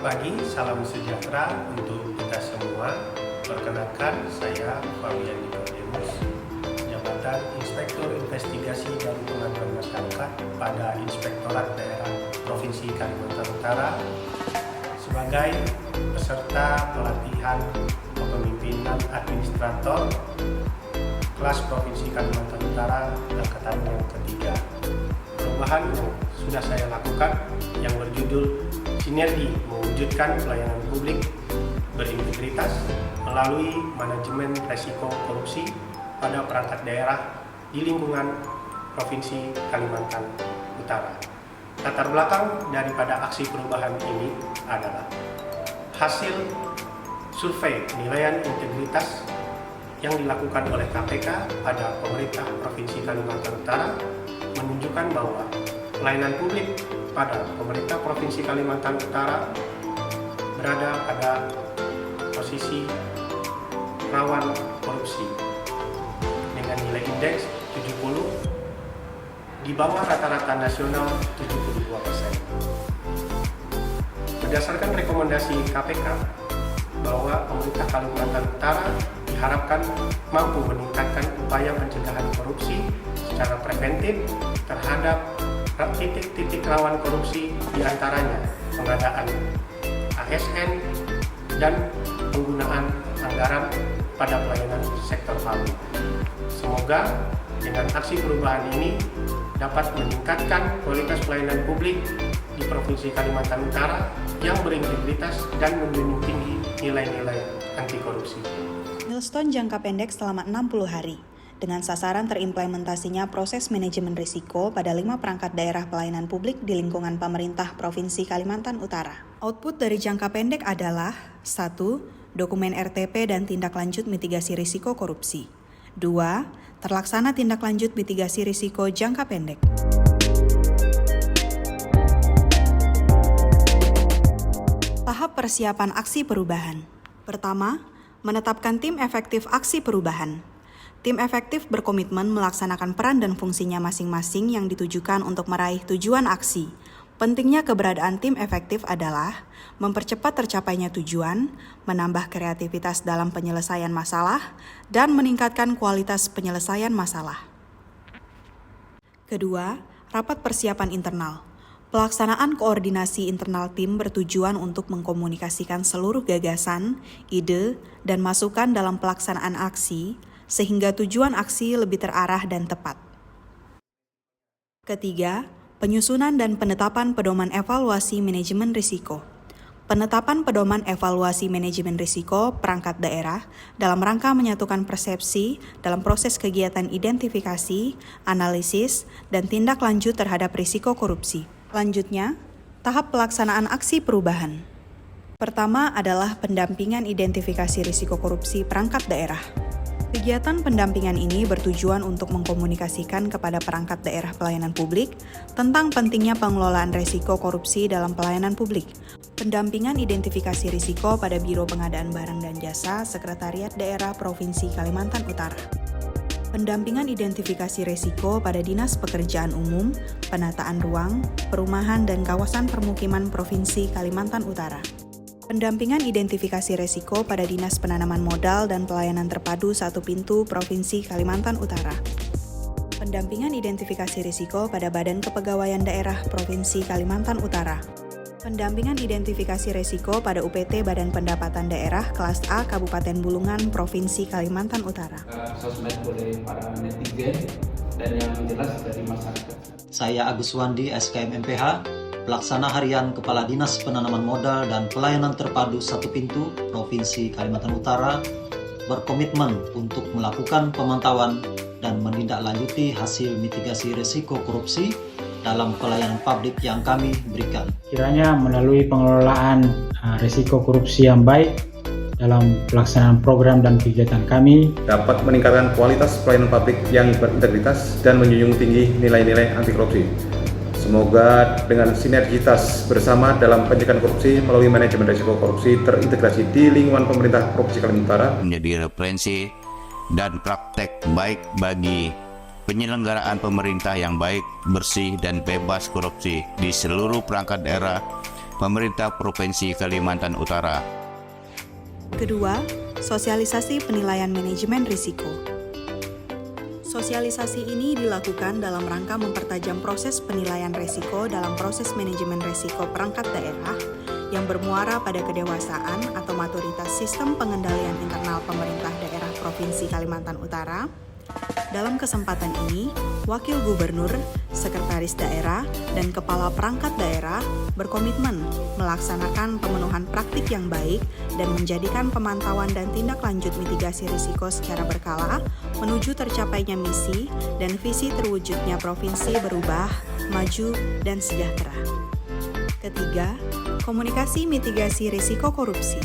pagi, salam sejahtera untuk kita semua. Perkenalkan, saya Fabian Nicodemus, jabatan Inspektur Investigasi dan Pengaduan Masyarakat pada Inspektorat Daerah Provinsi Kalimantan Utara sebagai peserta pelatihan kepemimpinan administrator kelas Provinsi Kalimantan Utara angkatan yang ketiga. Perubahan yang sudah saya lakukan yang berjudul Sinergi Mewujudkan Pelayanan Publik Berintegritas melalui Manajemen Resiko Korupsi pada Perangkat Daerah di lingkungan Provinsi Kalimantan Utara. Latar belakang daripada aksi perubahan ini adalah hasil survei penilaian integritas yang dilakukan oleh KPK pada pemerintah Provinsi Kalimantan Utara menunjukkan bahwa pelayanan publik pada pemerintah Provinsi Kalimantan Utara berada pada posisi rawan korupsi dengan nilai indeks 70 di bawah rata-rata nasional 72%. Berdasarkan rekomendasi KPK bahwa pemerintah Kalimantan Utara diharapkan mampu meningkatkan upaya pencegahan korupsi secara preventif terhadap titik-titik rawan korupsi, diantaranya pengadaan ASN dan penggunaan anggaran pada pelayanan sektor publik. Semoga dengan aksi perubahan ini dapat meningkatkan kualitas pelayanan publik di Provinsi Kalimantan Utara yang berintegritas dan menjunjung tinggi nilai-nilai anti korupsi. Milestone jangka pendek selama 60 hari. Dengan sasaran terimplementasinya proses manajemen risiko pada 5 perangkat daerah pelayanan publik di lingkungan pemerintah Provinsi Kalimantan Utara. Output dari jangka pendek adalah 1. Dokumen RTP dan tindak lanjut mitigasi risiko korupsi. 2. Terlaksana tindak lanjut mitigasi risiko jangka pendek. Tahap persiapan aksi perubahan. Pertama, menetapkan tim efektif aksi perubahan. Tim efektif berkomitmen melaksanakan peran dan fungsinya masing-masing yang ditujukan untuk meraih tujuan aksi. Pentingnya keberadaan tim efektif adalah mempercepat tercapainya tujuan, menambah kreativitas dalam penyelesaian masalah, dan meningkatkan kualitas penyelesaian masalah. Kedua, rapat persiapan internal. Pelaksanaan koordinasi internal tim bertujuan untuk mengkomunikasikan seluruh gagasan, ide, dan masukan dalam pelaksanaan aksi, sehingga tujuan aksi lebih terarah dan tepat. Ketiga, penyusunan dan penetapan pedoman evaluasi manajemen risiko. Penetapan pedoman evaluasi manajemen risiko perangkat daerah dalam rangka menyatukan persepsi dalam proses kegiatan identifikasi, analisis, dan tindak lanjut terhadap risiko korupsi. Selanjutnya, tahap pelaksanaan aksi perubahan. Pertama adalah pendampingan identifikasi risiko korupsi perangkat daerah. Kegiatan pendampingan ini bertujuan untuk mengkomunikasikan kepada perangkat daerah pelayanan publik tentang pentingnya pengelolaan risiko korupsi dalam pelayanan publik. Pendampingan identifikasi risiko pada Biro Pengadaan Barang dan Jasa Sekretariat Daerah Provinsi Kalimantan Utara. Pendampingan identifikasi risiko pada Dinas Pekerjaan Umum, Penataan Ruang, Perumahan dan Kawasan Permukiman Provinsi Kalimantan Utara. Pendampingan identifikasi risiko pada Dinas Penanaman Modal dan Pelayanan Terpadu Satu Pintu Provinsi Kalimantan Utara. Pendampingan identifikasi risiko pada Badan Kepegawaian Daerah Provinsi Kalimantan Utara. Pendampingan identifikasi risiko pada UPT Badan Pendapatan Daerah Kelas A Kabupaten Bulungan Provinsi Kalimantan Utara. Sosmed oleh para netizen dan yang jelas dari masyarakat. Saya Agus Wandi, SKM MPH, Pelaksana Harian Kepala Dinas Penanaman Modal dan Pelayanan Terpadu Satu Pintu Provinsi Kalimantan Utara, berkomitmen untuk melakukan pemantauan dan menindaklanjuti hasil mitigasi risiko korupsi dalam pelayanan publik yang kami berikan. Kiranya melalui pengelolaan risiko korupsi yang baik dalam pelaksanaan program dan kegiatan kami dapat meningkatkan kualitas pelayanan publik yang berintegritas dan menjunjung tinggi nilai-nilai anti korupsi. Semoga dengan sinergitas bersama dalam pencegahan korupsi melalui manajemen risiko korupsi terintegrasi di lingkungan pemerintah Provinsi Kalimantan Utara menjadi referensi dan praktek baik bagi penyelenggaraan pemerintah yang baik, bersih, dan bebas korupsi di seluruh perangkat daerah pemerintah Provinsi Kalimantan Utara. Kedua, sosialisasi penilaian manajemen risiko. Sosialisasi ini dilakukan dalam rangka mempertajam proses penilaian risiko dalam proses manajemen risiko perangkat daerah yang bermuara pada kedewasaan atau maturitas sistem pengendalian internal pemerintah daerah Provinsi Kalimantan Utara. Dalam kesempatan ini, Wakil Gubernur, Sekretaris Daerah, dan Kepala Perangkat Daerah berkomitmen melaksanakan pemenuhan praktik yang baik dan menjadikan pemantauan dan tindak lanjut mitigasi risiko secara berkala menuju tercapainya misi dan visi terwujudnya provinsi berubah, maju, dan sejahtera. Ketiga, komunikasi mitigasi risiko korupsi.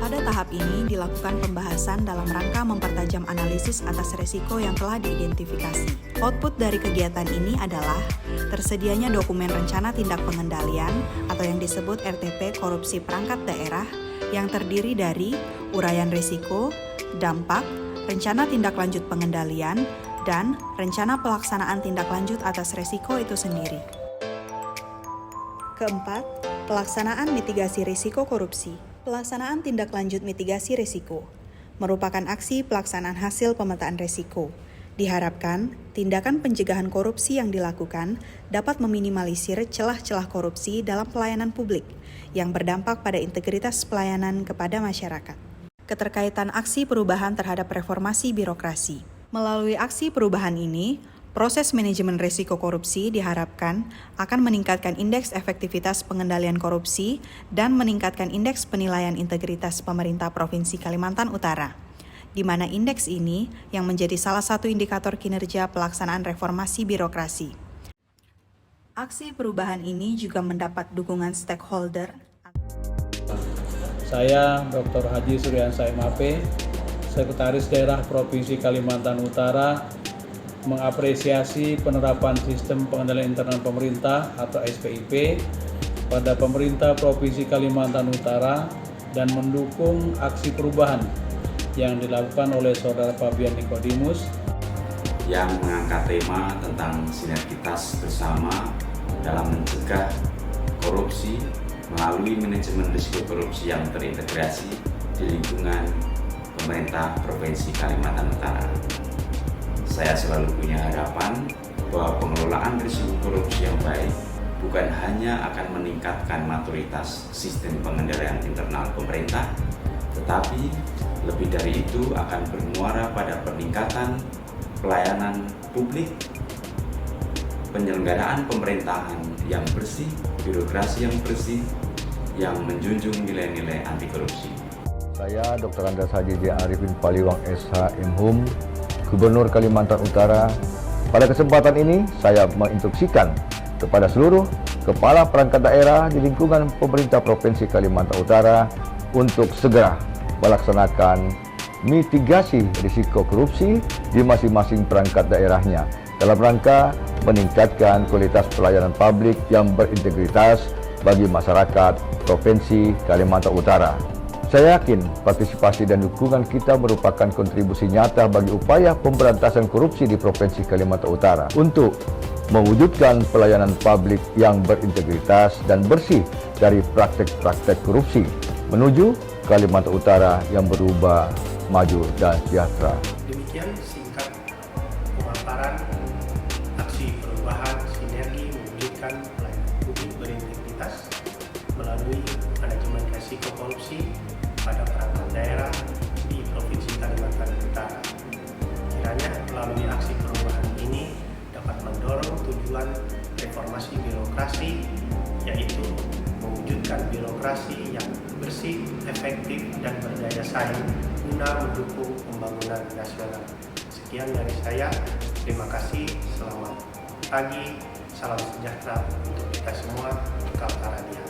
Pada tahap ini dilakukan pembahasan dalam rangka mempertajam analisis atas risiko yang telah diidentifikasi. Output dari kegiatan ini adalah tersedianya dokumen rencana tindak pengendalian atau yang disebut RTP korupsi perangkat daerah yang terdiri dari uraian risiko, dampak, rencana tindak lanjut pengendalian, dan rencana pelaksanaan tindak lanjut atas risiko itu sendiri. Keempat, pelaksanaan mitigasi risiko korupsi. Pelaksanaan tindak lanjut mitigasi risiko merupakan aksi pelaksanaan hasil pemetaan risiko. Diharapkan, tindakan pencegahan korupsi yang dilakukan dapat meminimalisir celah-celah korupsi dalam pelayanan publik yang berdampak pada integritas pelayanan kepada masyarakat. Keterkaitan aksi perubahan terhadap reformasi birokrasi. Melalui aksi perubahan ini, proses manajemen risiko korupsi diharapkan akan meningkatkan indeks efektivitas pengendalian korupsi dan meningkatkan indeks penilaian integritas pemerintah Provinsi Kalimantan Utara, di mana indeks ini yang menjadi salah satu indikator kinerja pelaksanaan reformasi birokrasi. Aksi perubahan ini juga mendapat dukungan stakeholder. Saya Dr. Haji Suryansa MAP, Sekretaris Daerah Provinsi Kalimantan Utara, mengapresiasi penerapan sistem pengendalian internal pemerintah atau SPIP pada pemerintah Provinsi Kalimantan Utara dan mendukung aksi perubahan yang dilakukan oleh Saudara Fabian Nikodemus yang mengangkat tema tentang sinergitas bersama dalam mencegah korupsi melalui manajemen risiko korupsi yang terintegrasi di lingkungan pemerintah Provinsi Kalimantan Utara. Saya selalu punya harapan bahwa pengelolaan risiko korupsi yang baik bukan hanya akan meningkatkan maturitas sistem pengendalian internal pemerintah, tetapi lebih dari itu akan bermuara pada peningkatan pelayanan publik, penyelenggaraan pemerintahan yang bersih, birokrasi yang bersih, yang menjunjung nilai-nilai anti korupsi. Saya Dr. Andes Haji J. Arifin Paliwang SH MHum, Gubernur Kalimantan Utara. Pada kesempatan ini, saya menginstruksikan kepada seluruh kepala perangkat daerah di lingkungan pemerintah Provinsi Kalimantan Utara untuk segera melaksanakan mitigasi risiko korupsi di masing-masing perangkat daerahnya dalam rangka meningkatkan kualitas pelayanan publik yang berintegritas bagi masyarakat Provinsi Kalimantan Utara. Saya yakin partisipasi dan dukungan kita merupakan kontribusi nyata bagi upaya pemberantasan korupsi di Provinsi Kalimantan Utara untuk mewujudkan pelayanan publik yang berintegritas dan bersih dari praktek-praktek korupsi menuju Kalimantan Utara yang berubah, maju, dan sejahtera. Demikian singkat pemaparan aksi perubahan sinergi mewujudkan pelayanan publik berintegritas melalui manajemen risiko korupsi pada perangkat daerah di Provinsi Kalimantan Utara. Kiranya melalui aksi perubahan ini dapat mendorong tujuan reformasi birokrasi, yaitu mewujudkan birokrasi yang bersih, efektif, dan berdaya saing guna mendukung pembangunan nasional. Sekian dari saya, terima kasih, selamat pagi, salam sejahtera untuk kita semua, Kaltara Dia.